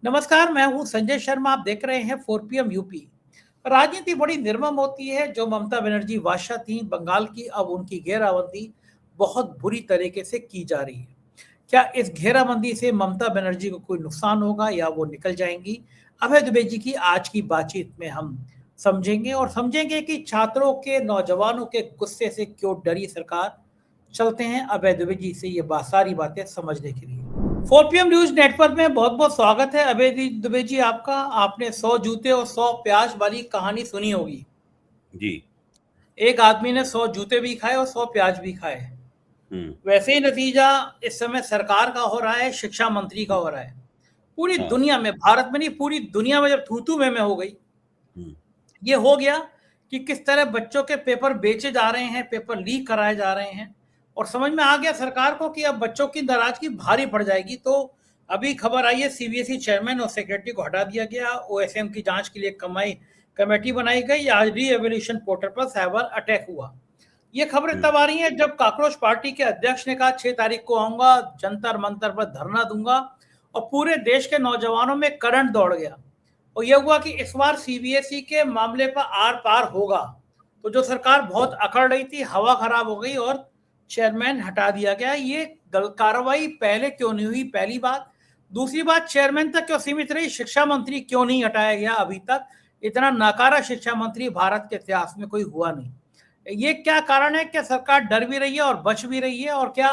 नमस्कार, मैं हूं संजय शर्मा। आप देख रहे हैं 4 PM यूपी। राजनीति बड़ी निर्मम होती है। जो ममता बनर्जी बादशाह थी बंगाल की, अब उनकी घेराबंदी बहुत बुरी तरीके से की जा रही है। क्या इस घेराबंदी से ममता बनर्जी को कोई नुकसान होगा या वो निकल जाएंगी? अभय दुबे जी की आज की बातचीत में हम समझेंगे और समझेंगे कि छात्रों के, नौजवानों के गुस्से से क्यों डरी सरकार। चलते हैं अभय दुबे जी से ये सारी बातें समझने के लिए। 4 PM न्यूज नेटवर्क में बहुत बहुत स्वागत है। अभय दुबे जी आपका। आपने 100 जूते और 100 प्याज वाली कहानी सुनी होगी। जी। एक आदमी ने 100 जूते भी खाए और 100 प्याज भी खाए। हम्म। वैसे ही नतीजा इस समय सरकार का हो रहा है, शिक्षा मंत्री का हो रहा है। पूरी हाँ। दुनिया में, भारत में नहीं पूरी दुनिया में जब थू में हो गई, हम्म। ये हो गया कि किस तरह बच्चों के पेपर बेचे जा रहे हैं, पेपर लीक कराए जा रहे हैं। और समझ में आ गया सरकार को कि अब बच्चों की नाराजगी भारी पड़ जाएगी। तो अभी खबर आई है, सीबीएसई चेयरमैन और सेक्रेटरी को हटा दिया गया। ओएसएम की जांच के लिए कमेटी बनाई गई। आज री एवोल्यूशन पोर्टल पर साइबर अटैक हुआ। ये खबरें हम्म। तब आ रही हैं जब काकरोच पार्टी के अध्यक्ष ने कहा 6 तारीख को आऊंगा, जंतर मंतर पर धरना दूंगा, और पूरे देश के नौजवानों में करंट दौड़ गया। और यह हुआ कि इस बार सीबीएसई के मामले पर आर पार होगा। तो जो सरकार बहुत अकड़ रही थी, हवा खराब हो गई और चेयरमैन हटा दिया गया। ये कार्रवाई पहले क्यों नहीं हुई, पहली बात। दूसरी बात, चेयरमैन तक क्यों सीमित रही, शिक्षा मंत्री क्यों नहीं हटाया गया अभी तक? इतना नाकारा शिक्षा मंत्री भारत के इतिहास में कोई हुआ नहीं। ये क्या कारण है? क्या सरकार डर भी रही है और बच भी रही है? और क्या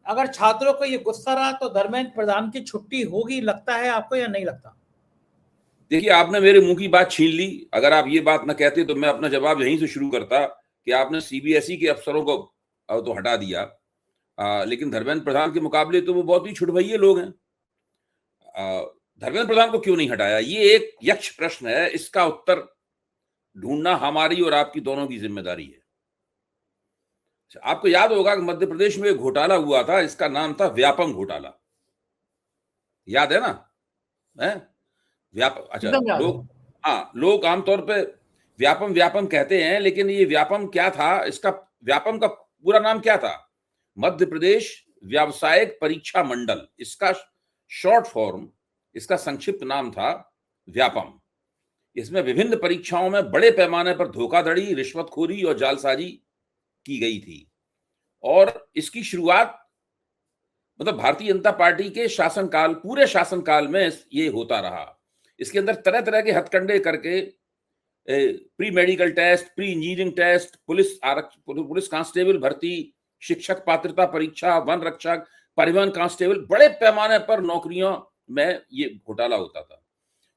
अगर छात्रों को ये गुस्सा रहा तो धर्मेंद्र प्रधान की छुट्टी होगी, लगता है आपको या नहीं लगता? देखिए, आपने मेरे मुंह की बात छीन ली। अगर आप ये बात न कहते तो मैं अपना जवाब यहीं से शुरू करता कि आपने सीबीएसई के अफसरों को तो हटा दिया, लेकिन धर्मेंद्र प्रधान के मुकाबले तो वो बहुत ही छुटभइये लोग हैं। धर्मेंद्र प्रधान को क्यों नहीं हटाया, ये एक यक्ष प्रश्न है। इसका उत्तर ढूंढना हमारी और आपकी दोनों की जिम्मेदारी है। आपको याद होगा कि मध्य प्रदेश में एक घोटाला हुआ था, इसका नाम था व्यापम घोटाला। याद है ना? है अच्छा, एकदम याद है। लोग आमतौर पे व्यापम व्यापम कहते हैं, लेकिन ये व्यापम क्या था? इसका व्यापम का पूरा नाम क्या था? मध्य प्रदेश व्यावसायिक परीक्षा मंडल, इसका शॉर्ट फॉर्म, इसका संक्षिप्त नाम था व्यापम। इसमें विभिन्न परीक्षाओं में बड़े पैमाने पर धोखाधड़ी, रिश्वतखोरी और जालसाजी की गई थी। और इसकी शुरुआत मतलब भारतीय जनता पार्टी के शासनकाल, पूरे शासनकाल में ये होता रहा। इसके अंदर तरह तरह के हथकंडे करके pre medical test, pre engineering test, police constable भर्ती, शिक्षक पात्रता परीक्षा, वन रक्षक, परिवहन कांस्टेबल, बड़े पैमाने पर नौकरियों में ये घोटाला होता था।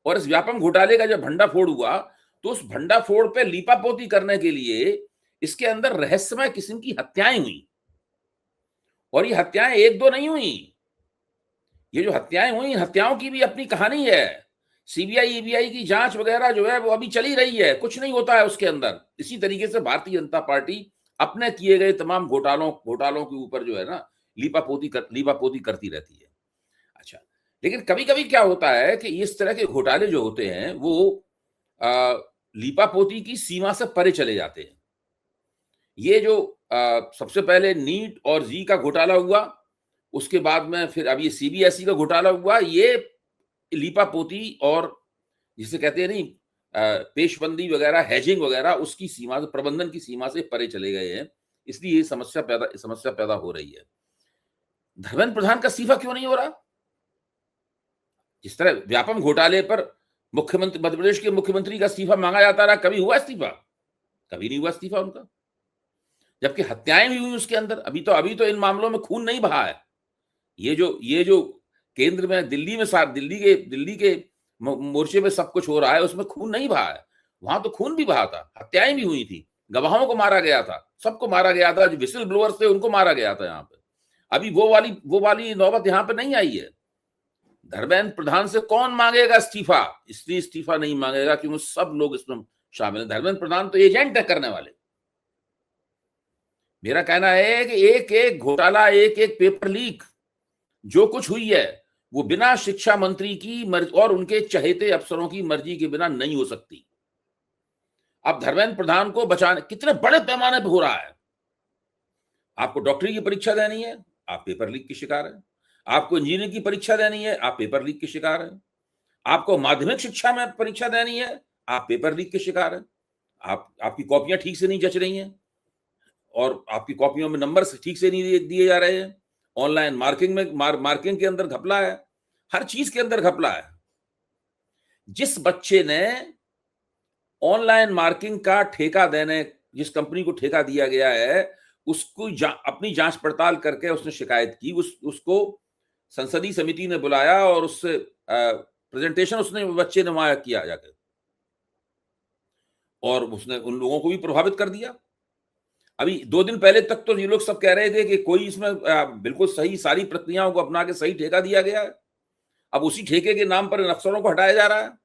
और इस व्यापम घोटाले का जब भंडाफोड़ हुआ तो उस भंडाफोड़ पे लीपापोती करने के लिए इसके अंदर रहस्यमय किस्म की हत्याएं हुई। और ये हत्याएं एक दो नहीं हुई। ये जो हत्याएं हुई, हत्याओं की भी अपनी कहानी है। सीबीआई ईबीआई की जांच वगैरह जो है वो अभी चली रही है, कुछ नहीं होता है उसके अंदर। इसी तरीके से भारतीय जनता पार्टी अपने किए गए तमाम घोटालों के ऊपर जो है ना लीपापोती करती रहती है। अच्छा, लेकिन कभी कभी क्या होता है कि इस तरह के घोटाले जो होते हैं वो लीपापोती की सीमा से परे चले जाते हैं। ये जो सबसे पहले नीट और जी का घोटाला हुआ, उसके बाद में फिर अब ये सीबीएसई का घोटाला हुआ, ये लीपापोती और जिसे कहते हैं नहीं पेशबंदी वगैरह, हैजिंग वगैरह, उसकी सीमा से, प्रबंधन की सीमा से परे चले गए हैं। इसलिए ये समस्या पैदा हो रही है। धर्मेंद्र प्रधान का इस्तीफा क्यों नहीं हो रहा? जिस तरह व्यापम घोटाले पर मुख्यमंत्री, मध्य प्रदेश के मुख्यमंत्री का इस्तीफा मांगा जाता रहा, कभी हुआ इस्तीफा? कभी नहीं हुआ इस्तीफा उनका। जबकि हत्याएं भी हुई उसके अंदर। अभी तो इन मामलों में खून नहीं बहा है। ये जो केंद्र में, दिल्ली के मोर्चे में सब कुछ हो रहा है, उसमें खून नहीं बहा है। वहां तो खून भी बहा था, हत्याएं भी हुई थी, गवाहों को मारा गया था, सबको मारा गया था, जो विसिल ब्लोअर्स थे उनको मारा गया था। यहाँ पे अभी वो वाली नौबत यहाँ पे नहीं आई है। धर्मेंद्र प्रधान से कौन मांगेगा इस्तीफा? इसलिए इस्तीफा नहीं मांगेगा क्योंकि सब लोग इसमें शामिल है। धर्मेंद्र प्रधान तो एजेंट है करने वाले। मेरा कहना है कि एक एक घोटाला, एक एक पेपर लीक जो कुछ हुई है वो बिना शिक्षा मंत्री की मर्जी और उनके चहेते अफसरों की मर्जी के बिना नहीं हो सकती। अब धर्मेंद्र प्रधान को बचाने कितने बड़े पैमाने पर हो रहा है। आपको डॉक्टरी की परीक्षा देनी है, आप पेपर लीक के शिकार हैं। आपको इंजीनियरिंग की परीक्षा देनी है, आप पेपर लीक के शिकार हैं। आपको माध्यमिक शिक्षा में परीक्षा देनी है, आप पेपर लीक के शिकार हैं, आपकी कॉपियां ठीक से नहीं जच रही हैं और आपकी कॉपियों में नंबर ठीक से नहीं दिए जा रहे हैं, ऑनलाइन मार्किंग में मार्किंग के अंदर घपला है, हर चीज के अंदर घपला है। जिस बच्चे ने ऑनलाइन मार्किंग का ठेका देने, जिस कंपनी को ठेका दिया गया है, उसको अपनी जांच पड़ताल करके उसने शिकायत की, उसको संसदीय समिति ने बुलाया और उससे प्रेजेंटेशन उसने बच्चे ने वहां किया जाकर, और उसने उन लोगों को भी प्रभावित कर दिया। अभी 2 दिन पहले तक तो ये लोग सब कह रहे थे कि कोई इसमें बिल्कुल सही सारी प्रक्रियाओं को अपना के सही ठेका दिया गया है, अब उसी ठेके के नाम पर इन अफसरों को हटाया जा रहा है।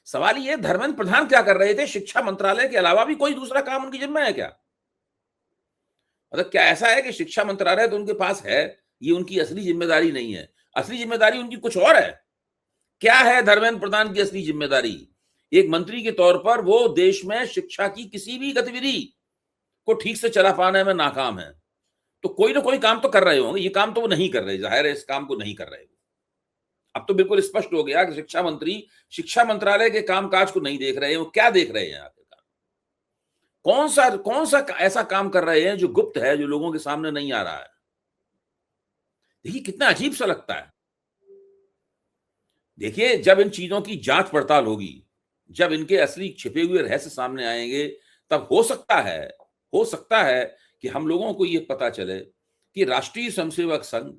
सवाल ये, धर्मेंद्र प्रधान क्या कर रहे थे? शिक्षा मंत्रालय के अलावा भी कोई दूसरा काम उनकी जिम्मे है क्या? मतलब क्या ऐसा है कि शिक्षा मंत्रालय तो उनके पास है, ये उनकी असली जिम्मेदारी नहीं है? असली जिम्मेदारी उनकी कुछ और है। क्या है धर्मेंद्र प्रधान की असली जिम्मेदारी? एक मंत्री के तौर पर वो देश में शिक्षा की किसी भी गतिविधि को ठीक से चला पाने में नाकाम है। तो कोई ना कोई काम तो कर रहे होंगे, ये काम तो वो नहीं कर रहे, जाहिर है इस काम को नहीं कर रहे। अब तो बिल्कुल स्पष्ट हो गया कि शिक्षा मंत्री शिक्षा मंत्रालय के कामकाज को नहीं देख रहे हैं, वो क्या देख रहे हैं आखिरकार? कौन सा ऐसा काम कर रहे हैं जो गुप्त है, जो लोगों के सामने नहीं आ रहा है? देखिए कितना अजीब सा लगता है। देखिए जब इन चीजों की जांच पड़ताल होगी, जब इनके असली छिपे हुए रहस्य सामने आएंगे, तब हो सकता है कि हम लोगों को यह पता चले कि राष्ट्रीय स्वयंसेवक संघ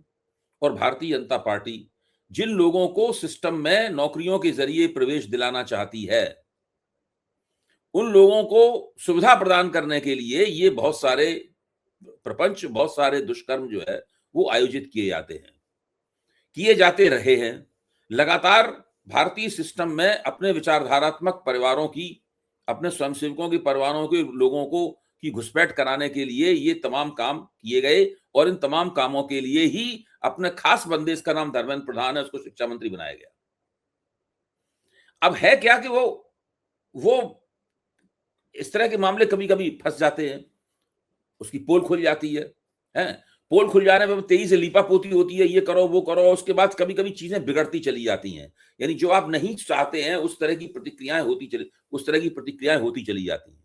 और भारतीय जनता पार्टी जिन लोगों को सिस्टम में नौकरियों के जरिए प्रवेश दिलाना चाहती है, उन लोगों को सुविधा प्रदान करने के लिए ये बहुत सारे प्रपंच, बहुत सारे दुष्कर्म जो है वो आयोजित किए जाते रहे हैं। लगातार भारतीय सिस्टम में अपने विचारधारात्मक परिवारों की, अपने स्वयंसेवकों के परिवारों के लोगों को की घुसपैठ कराने के लिए ये तमाम काम किए गए, और इन तमाम कामों के लिए ही अपने खास बंदे, इसका नाम धर्मेंद्र प्रधान है, उसको शिक्षा मंत्री बनाया गया। अब है क्या कि वो इस तरह के मामले कभी कभी फंस जाते हैं, उसकी पोल खुल जाती है, पोल खुल जाने पर तेजी से लीपापोती होती है, ये करो वो करो, उसके बाद कभी कभी चीजें बिगड़ती चली जाती हैं। यानी जो आप नहीं चाहते हैं उस तरह की प्रतिक्रियाएं होती चली जाती हैं।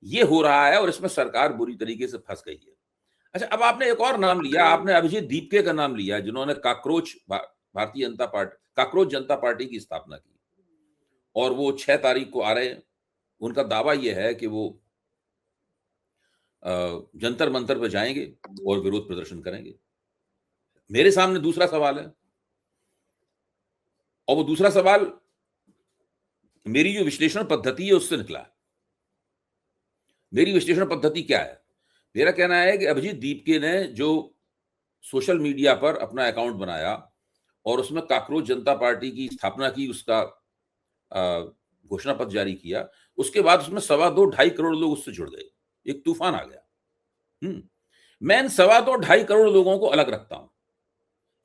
ये हो रहा है और इसमें सरकार बुरी तरीके से फंस गई है। अच्छा, अब आपने एक और नाम लिया, आपने अभिजीत दीपके का नाम लिया, जिन्होंने भारतीय जनता पार्टी की स्थापना की, और वो 6 तारीख को आ रहे हैं। उनका दावा यह है कि वो जंतर मंतर पर जाएंगे और विरोध प्रदर्शन करेंगे। मेरे सामने दूसरा सवाल है, और वो दूसरा सवाल मेरी जो विश्लेषण पद्धति है उससे निकला। मेरी विश्लेषण पद्धति क्या है? मेरा कहना है कि अभिजीत दीपके ने जो सोशल मीडिया पर अपना अकाउंट बनाया और उसमें काकरोच जनता पार्टी की स्थापना की, उसका घोषणा पत्र जारी किया, उसके बाद उसमें 2.25 करोड़ लोग उससे जुड़ गए, एक तूफान आ गया। मैं इन 2.25 करोड़ लोगों को अलग रखता हूं।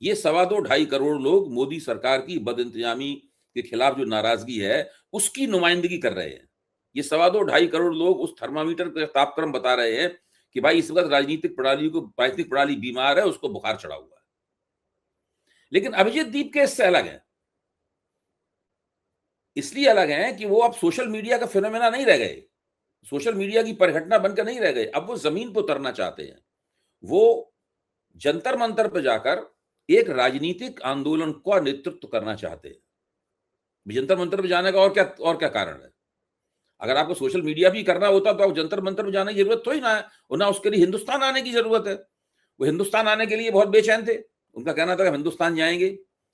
ये 2.25 करोड़ लोग मोदी सरकार की बदइंतजामी के खिलाफ जो नाराजगी है उसकी नुमाइंदगी कर रहे हैं। ये 2.25 करोड़ लोग उस थर्मामीटर का तापक्रम बता रहे हैं कि भाई इस वक्त राजनीतिक प्रणाली बीमार है, उसको बुखार चढ़ा हुआ है। लेकिन अभिजीत दीपके इससे अलग है। इसलिए अलग हैं कि वो अब सोशल मीडिया का फिनोमेना नहीं रह गए, सोशल मीडिया की परिघटना बनकर नहीं रह गए। अब वो जमीन पर उतरना चाहते हैं। वो जंतर मंतर पर जाकर एक राजनीतिक आंदोलन का नेतृत्व करना चाहते हैं। जंतर मंतर पर जाने का और क्या कारण है? अगर आपको सोशल मीडिया भी करना होता तो आप जंतर मंतर पर जाने की जरूरत तो ही ना है, और ना उसके लिए हिंदुस्तान आने की जरूरत है। वो हिंदुस्तान आने के लिए बहुत बेचैन थे। उनका कहना था कि हिंदुस्तान जाएंगे।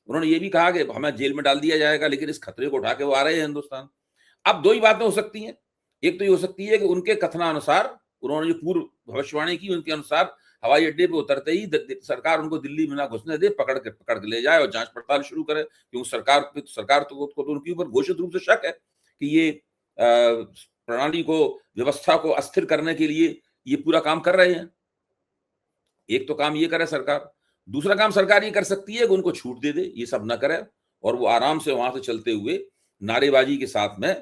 उन्होंने ये भी कहा कि हमें जेल में डाल दिया जाएगा, लेकिन इस खतरे को उठा के वो आ रहे हैं हिंदुस्तान। अब 2 ही बातें हो सकती हैं। एक तो ये हो सकती है कि उनके कथनानुसार, उन्होंने जो पूर्व भविष्यवाणी की, उनके अनुसार हवाई अड्डे पे उतरते ही सरकार उनको दिल्ली में ना घुसने दे, पकड़ के ले जाए और जांच पड़ताल शुरू करे, क्योंकि सरकार को उनके ऊपर घोषित रूप से शक है कि ये प्रणाली को, व्यवस्था को अस्थिर करने के लिए ये पूरा काम कर रहे हैं। एक तो काम ये करे सरकार। दूसरा काम सरकार ये कर सकती है कि उनको छूट दे दे, ये सब ना करे, और वो आराम से वहां से चलते हुए नारेबाजी के साथ में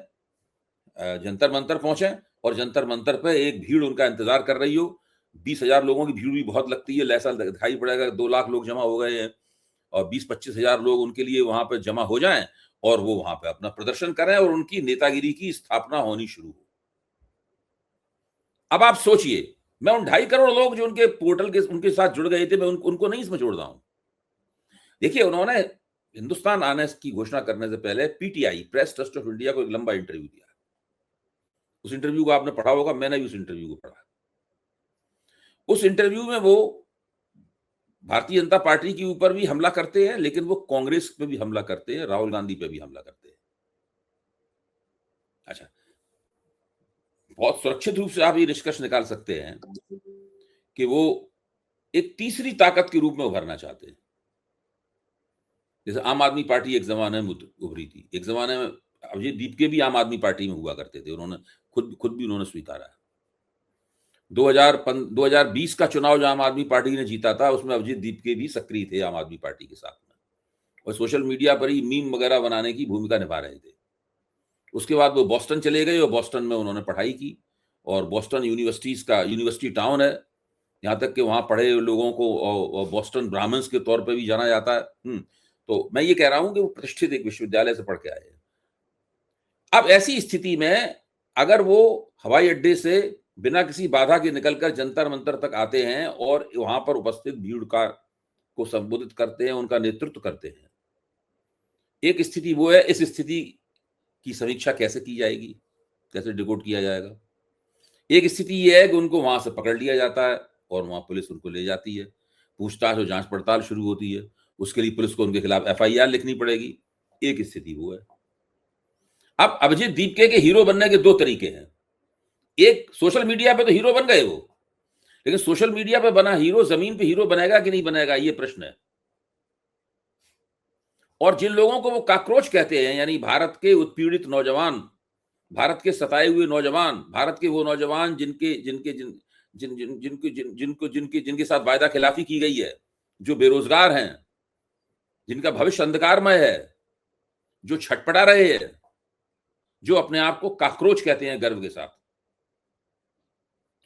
जंतर मंतर पहुंचे, और जंतर मंतर पे एक भीड़ उनका इंतजार कर रही हो। 20,000 लोगों की भीड़ भी बहुत लगती है, ऐसा दिखाई पड़ेगा 2 लाख लोग जमा हो गए हैं, और 20-25 हजार लोग उनके लिए वहां पर जमा हो जाएं, और वो वहां पे अपना प्रदर्शन करें और उनकी नेतागिरी की स्थापना होनी शुरू हो। अब आप सोचिए, मैं उन 2.5 करोड़ लोग जो उनके पोर्टल के उनके साथ जुड़ गए थे, मैं उनको नहीं इसमें जोड़ रहा हूं। देखिए, उन्होंने हिंदुस्तान आने की घोषणा करने से पहले PTI, press trust of India को एक लंबा इंटरव्यू दिया। उस इंटरव्यू को आपने पढ़ा होगा, मैंने भी उस इंटरव्यू को पढ़ा। उस इंटरव्यू में वो भारतीय जनता पार्टी के ऊपर भी हमला करते हैं, लेकिन वो कांग्रेस पे भी हमला करते हैं, राहुल गांधी पे भी हमला करते हैं। अच्छा, बहुत सुरक्षित रूप से आप ये निष्कर्ष निकाल सकते हैं कि वो एक तीसरी ताकत के रूप में उभरना चाहते हैं। जैसे आम आदमी पार्टी एक जमाने में उभरी थी, एक जमाने में अभिजीत दीपके भी आम आदमी पार्टी में हुआ करते थे, उन्होंने खुद भी उन्होंने स्वीकारा है। 2020 का चुनाव जो आम आदमी पार्टी ने जीता था, उसमें अभिजीत दीपके भी सक्रिय थे आम आदमी पार्टी के साथ में, और सोशल मीडिया पर ही मीम वगैरह बनाने की भूमिका निभा रहे थे। उसके बाद वो बॉस्टन चले गए और बॉस्टन में उन्होंने पढ़ाई की, और बॉस्टन यूनिवर्सिटी टाउन है, यहाँ तक कि वहां पढ़े लोगों को बॉस्टन ब्राह्मण्स के तौर पर भी जाना जाता है। तो मैं ये कह रहा हूं कि वो प्रतिष्ठित एक विश्वविद्यालय से पढ़ के आए हैं। अब ऐसी स्थिति में अगर वो हवाई अड्डे से बिना किसी बाधा के निकलकर जंतर मंतर तक आते हैं और वहां पर उपस्थित भीड़ को संबोधित करते हैं, उनका नेतृत्व करते हैं, एक स्थिति वो है। इस स्थिति की समीक्षा कैसे की जाएगी, कैसे डिकोड किया जाएगा? एक स्थिति ये है कि उनको वहां से पकड़ लिया जाता है और वहां पुलिस उनको ले जाती है, पूछताछ और जांच पड़ताल शुरू होती है, उसके लिए पुलिस को उनके खिलाफ एफआईआर लिखनी पड़ेगी। एक स्थिति वो है। अब अभिजीत दीपके के हीरो बनने के 2 तरीके हैं। एक, सोशल मीडिया पे तो हीरो बन गए वो, लेकिन सोशल मीडिया पे बना हीरो जमीन पे हीरो बनेगा कि नहीं बनेगा, ये प्रश्न है। और जिन लोगों को वो काक्रोच कहते हैं, यानी भारत के उत्पीड़ित नौजवान, भारत के सताए हुए नौजवान, भारत के वो नौजवान जिनके साथ वायदा खिलाफी की गई है, जो बेरोजगार हैं, जिनका भविष्य अंधकारमय है, जो छटपटा रहे हैं, जो अपने आप को काक्रोच कहते हैं गर्व के साथ,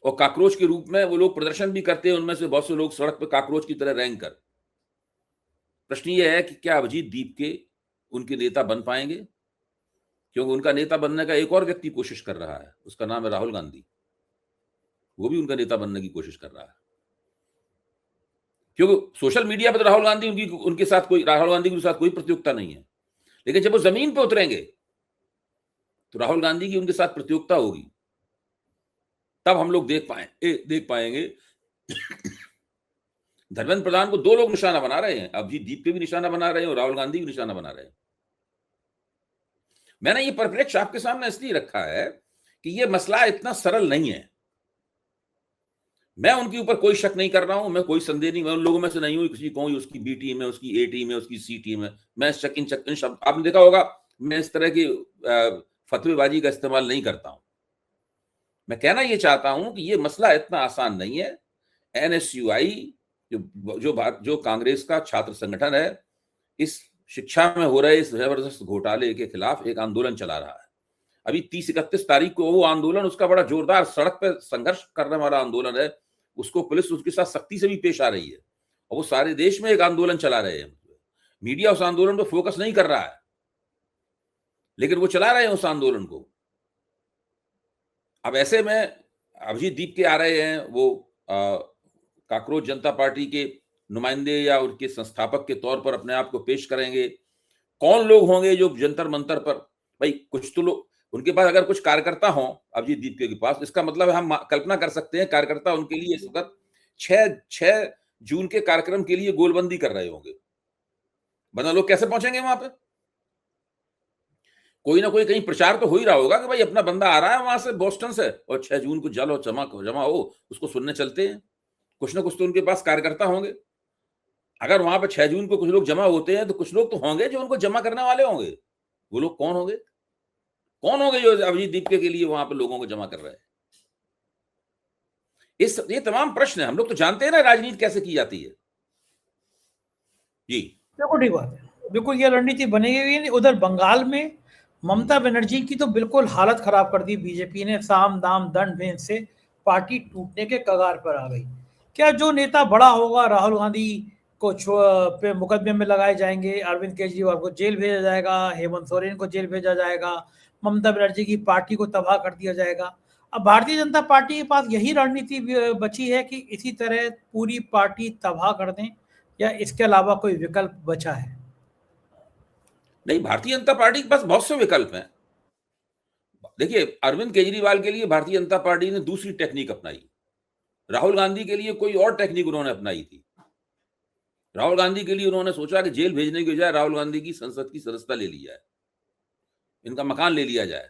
और काक्रोच के रूप में वो लोग प्रदर्शन भी करते हैं। उनमें से बहुत से लोग सड़क पर काक्रोच की तरह रेंग कर। प्रश्न ये है कि क्या अभिजीत दीपके उनके नेता बन पाएंगे? क्योंकि उनका नेता बनने का एक और व्यक्ति कोशिश कर रहा है, उसका नाम है राहुल गांधी। वो भी उनका नेता बनने की कोशिश कर रहा है, क्योंकि सोशल मीडिया पर तो राहुल गांधी राहुल गांधी के साथ कोई प्रतियोगिता नहीं है, लेकिन जब वो जमीन पर उतरेंगे तो राहुल गांधी की उनके साथ प्रतियोगिता होगी। तब हम लोग देख पाएंगे धर्मेंद्र प्रधान को 2 लोग निशाना बना रहे हैं, अभिजीत दीपके भी निशाना बना रहे हैं और राहुल गांधी भी निशाना बना रहे हैं। मैंने ये परिप्रेक्ष्य आपके सामने इसलिए रखा है कि ये मसला इतना सरल नहीं है। मैं उनके ऊपर कोई शक नहीं कर रहा हूं, मैं कोई संदेह नहीं, मैं उन लोगों में से नहीं हूं किसी कहूं उसकी बी टीम है, उसकी ए टीम है, उसकी सी टीम है। मैं इन शब्द आपने देखा होगा, मैं इस तरह की फतवेबाजी का इस्तेमाल नहीं करता हूं। मैं कहना यह चाहता हूं कि यह मसला इतना आसान नहीं है। एनएसयूआई जो कांग्रेस का छात्र संगठन है, इस शिक्षा में हो रहे इस जबरदस्त घोटाले के खिलाफ एक आंदोलन चला रहा है। अभी 30-31 तारीख को वो आंदोलन, उसका बड़ा जोरदार सड़क पर संघर्ष करने वाला आंदोलन है, उसको पुलिस उसके साथ सख्ती से भी पेश आ रही है, और वो सारे देश में एक आंदोलन चला रहे हैं। मीडिया उस आंदोलन पर फोकस नहीं कर रहा है, लेकिन वो चला रहे हैं उस आंदोलन को। अब ऐसे में अभिजीत दीपके आ रहे हैं, वो काकरोच जनता पार्टी के नुमाइंदे या उनके संस्थापक के तौर पर अपने आप को पेश करेंगे। कौन लोग होंगे जो जंतर मंतर पर, भाई कुछ तो लोग उनके पास, अगर कुछ कार्यकर्ता हो अभिजीत दीपके के पास, इसका मतलब है हम कल्पना कर सकते हैं कार्यकर्ता उनके लिए इस वक्त 6 जून के कार्यक्रम के लिए गोलबंदी कर रहे होंगे, वरना लोग कैसे पहुंचेंगे वहां पे? कोई ना कोई कहीं प्रचार तो हो ही रहा होगा कि भाई अपना बंदा आ रहा है वहां से, बोस्टन से, और 6 जून को जमा हो, उसको सुनने चलते हैं। कुछ ना कुछ तो उनके पास कार्यकर्ता होंगे। अगर वहां पर 6 जून को कुछ लोग जमा होते हैं तो कुछ लोग तो होंगे जो उनको जमा करने वाले होंगे। वो लोग कौन होंगे? कौन होंगे जो अभिजीत दीपके के लिए वहां पर लोगों को जमा कर रहे हैं? ये तमाम प्रश्न है। हम लोग तो जानते हैं ना राजनीति कैसे की जाती है। जी बिल्कुल ठीक बात है, बिल्कुल ये रणनीति बनेगी नहीं। उधर बंगाल में ममता बनर्जी की तो बिल्कुल हालत खराब कर दी बीजेपी ने, साम दाम दंड भेद से पार्टी टूटने के कगार पर आ गई। क्या जो नेता बड़ा होगा, राहुल गांधी पे मुकदमे में लगाए जाएंगे, अरविंद केजरीवाल को जेल भेजा जाएगा, हेमंत सोरेन को जेल भेजा जाएगा, ममता बनर्जी की पार्टी को तबाह कर दिया जाएगा। अब भारतीय जनता पार्टी के पास यही रणनीति बची है कि इसी तरह पूरी पार्टी तबाह कर दें, या इसके अलावा कोई विकल्प बचा है? नहीं, भारतीय जनता पार्टी के पास बहुत से विकल्प हैं। देखिए, अरविंद केजरीवाल के लिए भारतीय जनता पार्टी ने दूसरी टेक्निक अपनाई। राहुल गांधी के लिए कोई और टेक्निक उन्होंने अपनाई थी। राहुल गांधी के लिए उन्होंने सोचा कि जेल भेजने की बजाय राहुल गांधी की संसद की सदस्यता ले ली जाए, इनका मकान ले लिया जाए।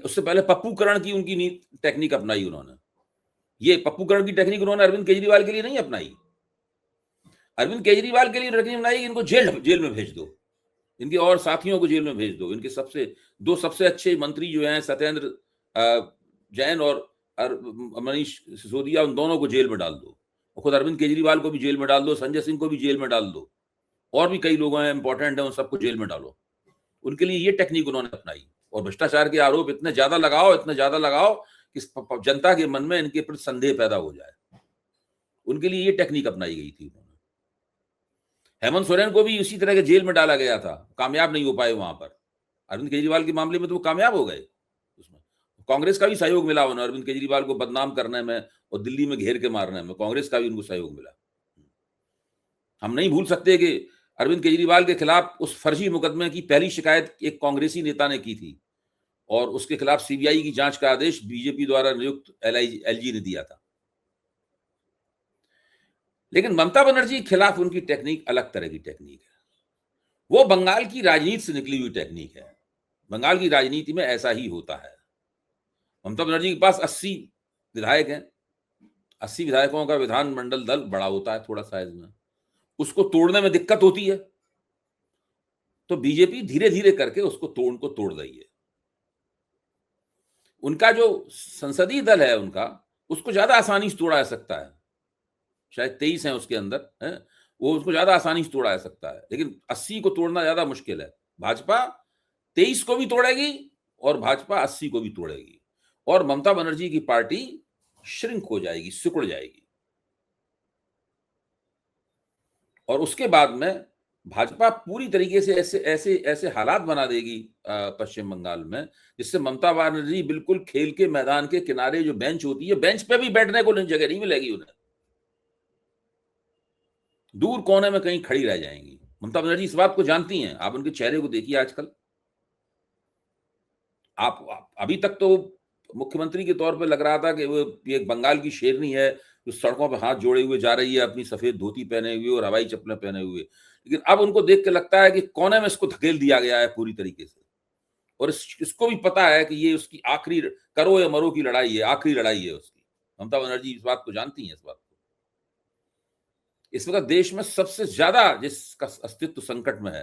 उससे पहले पप्पूकरण की उनकी टेक्निक अपनाई उन्होंने। ये पप्पूकरण की टेक्निक उन्होंने अरविंद केजरीवाल के लिए नहीं अपनाई। अरविंद केजरीवाल के लिए टेक्निक अपनाई, इनको जेल में भेज दो, इनके और साथियों को जेल में भेज दो, इनके दो सबसे अच्छे मंत्री जो हैं, सत्येंद्र जैन और मनीष सिसोदिया, उन दोनों को जेल में डाल दो। खुद अरविंद केजरीवाल को भी जेल में डाल दो, संजय सिंह को भी जेल में डाल दो, और भी कई लोग हैं इंपॉर्टेंट हैं, उन सबको जेल में डालो। उनके लिए ये टेक्निक उन्होंने अपनाई। और भ्रष्टाचार के आरोप इतने ज्यादा लगाओ कि जनता के मन में इनके प्रति संदेह पैदा हो जाए। उनके लिए ये टेक्निक अपनाई गई थी। हेमंत सोरेन को भी उसी तरह के जेल में डाला गया था, कामयाब नहीं हो पाए वहां पर। अरविंद केजरीवाल के मामले में तो वो कामयाब हो गए। उसमें कांग्रेस का भी सहयोग मिला उन्हें अरविंद केजरीवाल को बदनाम करने में और दिल्ली में घेर के मारने में, कांग्रेस का भी उनको सहयोग मिला। हम नहीं भूल सकते कि अरविंद केजरीवाल के खिलाफ उस फर्जी मुकदमे की पहली शिकायत एक कांग्रेसी नेता ने की थी, और उसके खिलाफ सीबीआई की जांच का आदेश बीजेपी द्वारा नियुक्त एलजी ने दिया था। लेकिन ममता बनर्जी के खिलाफ उनकी टेक्निक अलग तरह की टेक्निक है। वो बंगाल की राजनीति से निकली हुई टेक्निक है। बंगाल की राजनीति में ऐसा ही होता है। ममता बनर्जी के पास 80 विधायक हैं। 80 विधायकों का विधानमंडल दल बड़ा होता है थोड़ा साइज में, उसको तोड़ने में दिक्कत होती है, तो बीजेपी धीरे धीरे करके उसको तोड़ रही है। उनका जो संसदीय दल है उनका, उसको ज्यादा आसानी से तोड़ा जा सकता है। शायद 23 हैं उसके अंदर, है वो, उसको ज्यादा आसानी से तोड़ा जा सकता है, लेकिन 80 को तोड़ना ज्यादा मुश्किल है। भाजपा 23 को भी तोड़ेगी और भाजपा 80 को भी तोड़ेगी, और ममता बनर्जी की पार्टी श्रिंक हो जाएगी, सिकुड़ जाएगी। और उसके बाद में भाजपा पूरी तरीके से ऐसे हालात बना देगी पश्चिम बंगाल में, जिससे ममता बनर्जी बिल्कुल खेल के मैदान के किनारे जो बेंच होती है, बेंच पे भी बैठने को जगह नहीं मिलेगी उन्हें, दूर कोने में कहीं खड़ी रह जाएंगी। ममता बनर्जी इस बात को जानती हैं। आप उनके चेहरे को देखिए आजकल। आप अभी तक तो मुख्यमंत्री के तौर पे लग रहा था कि वो एक बंगाल की शेरनी है जो सड़कों पे हाथ जोड़े हुए जा रही है, अपनी सफेद धोती पहने हुए और हवाई चप्पलें पहने हुए। लेकिन अब उनको देख के लगता है कि कोने में इसको धकेल दिया गया है पूरी तरीके से, और इसको भी पता है कि ये उसकी आखिरी करो या मरो की लड़ाई है, आखिरी लड़ाई है उसकी। ममता बनर्जी इस बात को जानती है। इस बात को इस वक्त देश में सबसे ज्यादा जिसका अस्तित्व संकट में है,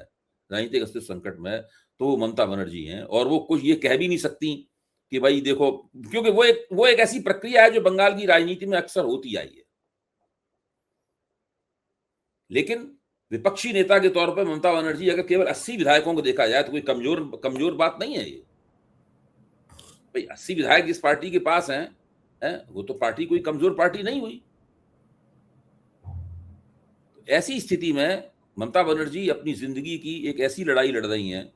राजनीतिक अस्तित्व संकट में है, तो वो ममता बनर्जी हैं। और वो कुछ ये कह भी नहीं सकती कि भाई देखो, क्योंकि वो एक ऐसी प्रक्रिया है जो बंगाल की राजनीति में अक्सर होती आई है। लेकिन विपक्षी नेता के तौर पर ममता बनर्जी, अगर केवल 80 विधायकों को देखा जाए तो कोई कमजोर बात नहीं है ये। भाई 80 विधायक जिस पार्टी के पास हैं, वो तो पार्टी कोई कमजोर पार्टी नहीं हुई। ऐसी स्थिति में ममता बनर्जी अपनी जिंदगी की एक ऐसी लड़ाई लड़ रही हैं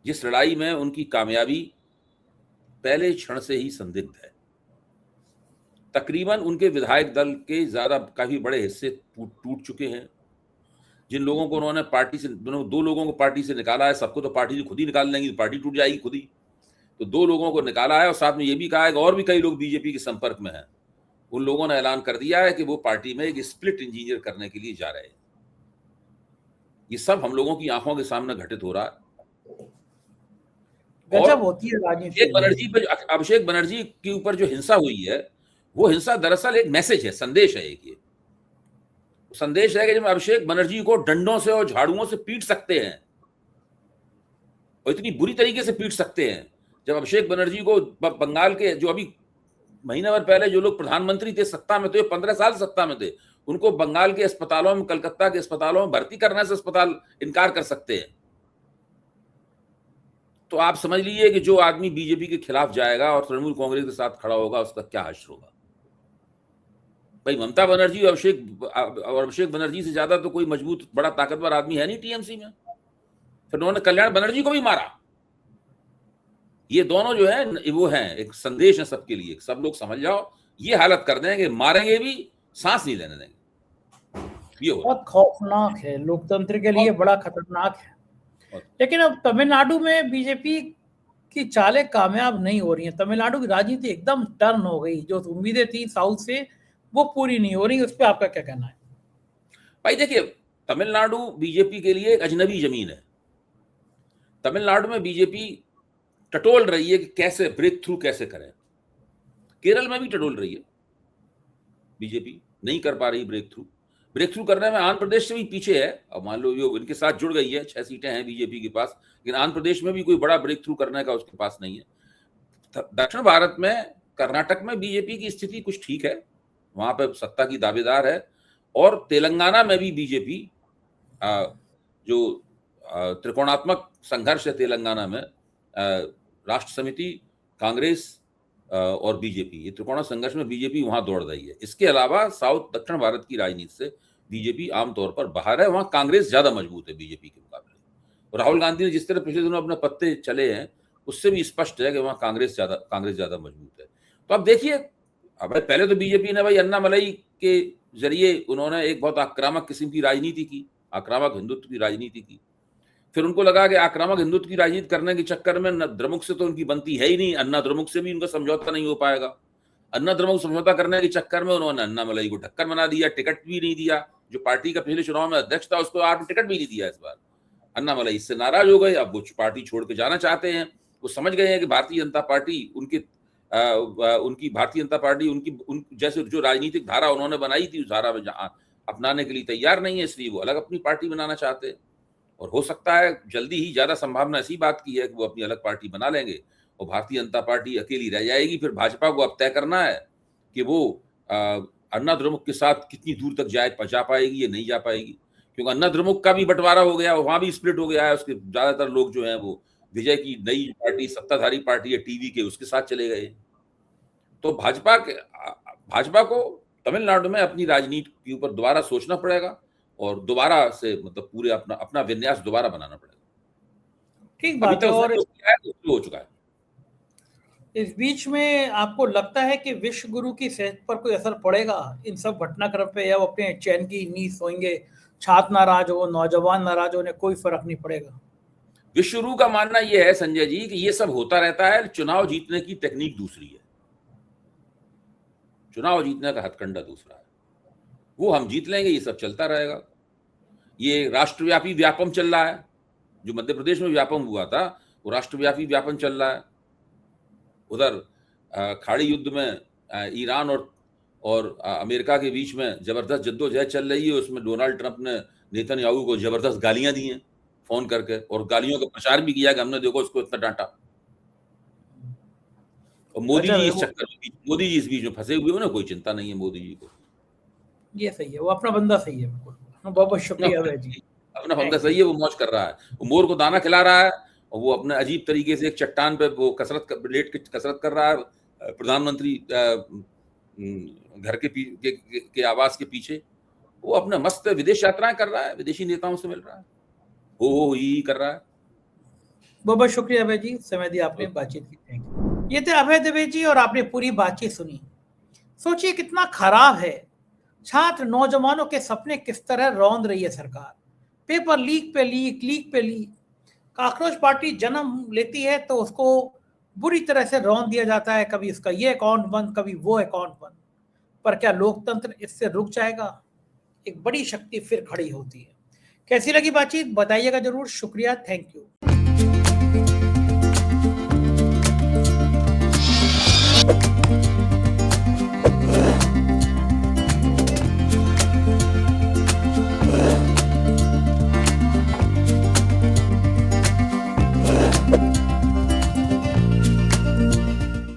जिस लड़ाई में उनकी कामयाबी पहले क्षण से ही संदिग्ध है। तकरीबन उनके विधायक दल के काफी बड़े हिस्से टूट चुके हैं। जिन लोगों को उन्होंने पार्टी से, दो लोगों को पार्टी से निकाला है, सबको तो पार्टी से खुद ही निकाल लेंगी तो पार्टी टूट जाएगी खुद ही। तो 2 लोगों को निकाला है, और साथ में ये भी कहा है कि और भी कई लोग बीजेपी के संपर्क में हैं। उन लोगों ने ऐलान कर दिया है कि वो पार्टी में एक स्प्लिट इंजीनियर करने के लिए जा रहे हैं। ये सब हम लोगों की आंखों के सामने घटित हो रहा है। गजब होती है राजनीति। अभिषेक बनर्जी के ऊपर जो हिंसा हुई है, वो हिंसा दरअसल एक मैसेज है, संदेश है। एक ये संदेश है कि जब अभिषेक बनर्जी को डंडों से और झाड़ुओं से पीट सकते हैं, और इतनी बुरी तरीके से पीट सकते हैं, जब अभिषेक बनर्जी को बंगाल के जो अभी महीने भर पहले जो लोग प्रधानमंत्री थे, सत्ता में थे, 15 साल सत्ता में थे, उनको बंगाल के अस्पतालों में, कलकत्ता के अस्पतालों में भर्ती करने से अस्पताल इनकार कर सकते हैं, तो आप समझ लीजिए कि जो आदमी बीजेपी के खिलाफ जाएगा और तृणमूल कांग्रेस के साथ खड़ा होगा, उसका क्या हश्र होगा। भाई ममता बनर्जी और अभिषेक बनर्जी से ज्यादा तो कोई मजबूत बड़ा ताकतवर आदमी है नहीं टीएमसी में। फिर उन्होंने कल्याण बनर्जी को भी मारा। ये दोनों जो है वो हैं, एक संदेश है सबके लिए, सब लोग समझ जाओ, ये हालत कर देंगे, मारेंगे भी, सांस नहीं लेने देंगे। ये बहुत खौफनाक है, लोकतंत्र के लिए बड़ा खतरनाक है। लेकिन अब तमिलनाडु में बीजेपी की चालें कामयाब नहीं हो रही हैं। तमिलनाडु की राजनीति एकदम टर्न हो गई, जो उम्मीदें थी साउथ से वो पूरी नहीं हो रही। उस पर आपका क्या कहना है? भाई देखिए, तमिलनाडु बीजेपी के लिए एक अजनबी जमीन है। तमिलनाडु में बीजेपी टटोल रही है कि कैसे ब्रेक थ्रू कैसे करें। केरल में भी टटोल रही है, बीजेपी नहीं कर पा रही ब्रेक थ्रू करने में। आंध्र प्रदेश से भी पीछे है। अब मान लो ये इनके साथ जुड़ गई है, 6 सीटें हैं बीजेपी के पास, लेकिन आंध्र प्रदेश में भी कोई बड़ा ब्रेक थ्रू करने का उसके पास नहीं है। दक्षिण भारत में कर्नाटक में बीजेपी की स्थिति कुछ ठीक है, वहां पर सत्ता की दावेदार है। और तेलंगाना में भी बीजेपी जो त्रिकोणात्मक संघर्ष है तेलंगाना में, राष्ट्र समिति, कांग्रेस और बीजेपी, ये त्रिकोण संघर्ष में बीजेपी वहां दौड़ रही है। इसके अलावा साउथ दक्षिण भारत की राजनीति से बीजेपी आमतौर पर बाहर है, वहां कांग्रेस ज्यादा मजबूत है बीजेपी के मुकाबले। और राहुल गांधी ने जिस तरह पिछले दिनों अपने पत्ते चले हैं, उससे भी स्पष्ट है कि वहां कांग्रेस ज्यादा मजबूत है। तो अब देखिए, अब पहले तो बीजेपी ने भाई अन्नामलई के जरिए उन्होंने एक बहुत आक्रामक किस्म की राजनीति की, आक्रामक हिंदुत्व की राजनीति की। फिर उनको लगा कि आक्रामक हिंदुत्व की राजनीति करने के चक्कर में द्रमुक से तो उनकी बनती है ही नहीं, अन्ना द्रमुक से भी उनका समझौता नहीं हो पाएगा। अन्ना द्रमुक समझौता करने के चक्कर में उन्होंने अन्नामलई को ढक्कन बना दिया, टिकट भी नहीं दिया। जो पार्टी का पिछले चुनाव में अध्यक्ष था उसको आपने टिकट भी नहीं दिया इस बार। अन्नामलई इससे नाराज हो गए, अब वो पार्टी छोड़ के जाना चाहते हैं। वो समझ गए हैं कि भारतीय जनता पार्टी उनकी जैसे जो राजनीतिक धारा उन्होंने बनाई थी उस धारा में अपनाने के लिए तैयार नहीं है, इसलिए वो अलग अपनी पार्टी बनाना चाहते हैं। और हो सकता है जल्दी ही, ज्यादा संभावना ऐसी बात की है कि वो अपनी अलग पार्टी बना लेंगे और भारतीय जनता पार्टी अकेली रह जाएगी। फिर भाजपा को अब तय करना है कि वो अन्ना द्रमुक के साथ कितनी दूर तक जा पाएगी या नहीं जा पाएगी, क्योंकि अन्ना द्रमुक का भी बंटवारा हो गया, वहां भी स्प्लिट हो गया है। उसके ज्यादातर लोग जो हैं वो विजय की नई पार्टी, सत्ताधारी पार्टी है टीवी के, उसके साथ चले गए। तो भाजपा को तमिलनाडु में अपनी राजनीति के ऊपर दोबारा सोचना पड़ेगा और दोबारा से मतलब पूरे अपना विन्यास दोबारा बनाना पड़ेगा। ठीक बात है। और हो चुका है। इस बीच में आपको लगता है कि विश्व गुरु की सेहत पर कोई असर पड़ेगा इन सब घटनाक्रम पे, या वो अपने चैन की नींद सोएंगे? छात्र नाराज हो, नौजवान नाराज होने, कोई फर्क नहीं पड़ेगा? विश्व गुरु का मानना यह है संजय जी कि ये सब होता रहता है, चुनाव जीतने की टेक्निक दूसरी है, चुनाव जीतने का हथकंडा दूसरा है। वो हम जीत लेंगे, ये सब चलता रहेगा। ये राष्ट्रव्यापी व्यापम चल रहा है, जो मध्य प्रदेश में व्यापम हुआ था वो राष्ट्रव्यापी व्यापम चल रहा है। उधर खाड़ी युद्ध में ईरान और अमेरिका के बीच में जबरदस्त जद्दोजहद चल रही है। उसमें डोनाल्ड ट्रंप ने नेतन्याहू को जबरदस्त गालियां दी हैं फोन करके, और गालियों का प्रचार भी किया कि हमने देखो उसको इतना डांटा। और मोदी जी इस बीच में फंसे हुए हैं ना, कोई चिंता नहीं है मोदी जी को। ये सही है, वो अपना बंदा सही है। बिल्कुल, बहुत बहुत शुक्रिया अभय जी। अपना बंदा सही है, वो मौज कर रहा है, वो मोर को दाना खिला रहा है और वो अपने अजीब तरीके से एक चट्टान पे वो कसरत कर रहा है। प्रधानमंत्री घर के आवास के पीछे वो अपने मस्त विदेश यात्राएं कर रहा है, विदेशी नेताओं से मिल रहा है, हो ही कर रहा है। बहुत बहुत शुक्रिया अभय जी, समय दिया आपने, बातचीत की। Thank you. ये थे अभय दुबे जी और आपने पूरी बातचीत सुनी। सोचिए कितना खराब है, छात्र नौजवानों के सपने किस तरह रौंद रही है सरकार। पेपर लीक पे लीक। काकरोच पार्टी जन्म लेती है तो उसको बुरी तरह से रौंद दिया जाता है, कभी उसका ये अकाउंट बंद, कभी वो अकाउंट बंद। पर क्या लोकतंत्र इससे रुक जाएगा? एक बड़ी शक्ति फिर खड़ी होती है। कैसी लगी बातचीत बताइएगा जरूर। शुक्रिया, थैंक यू।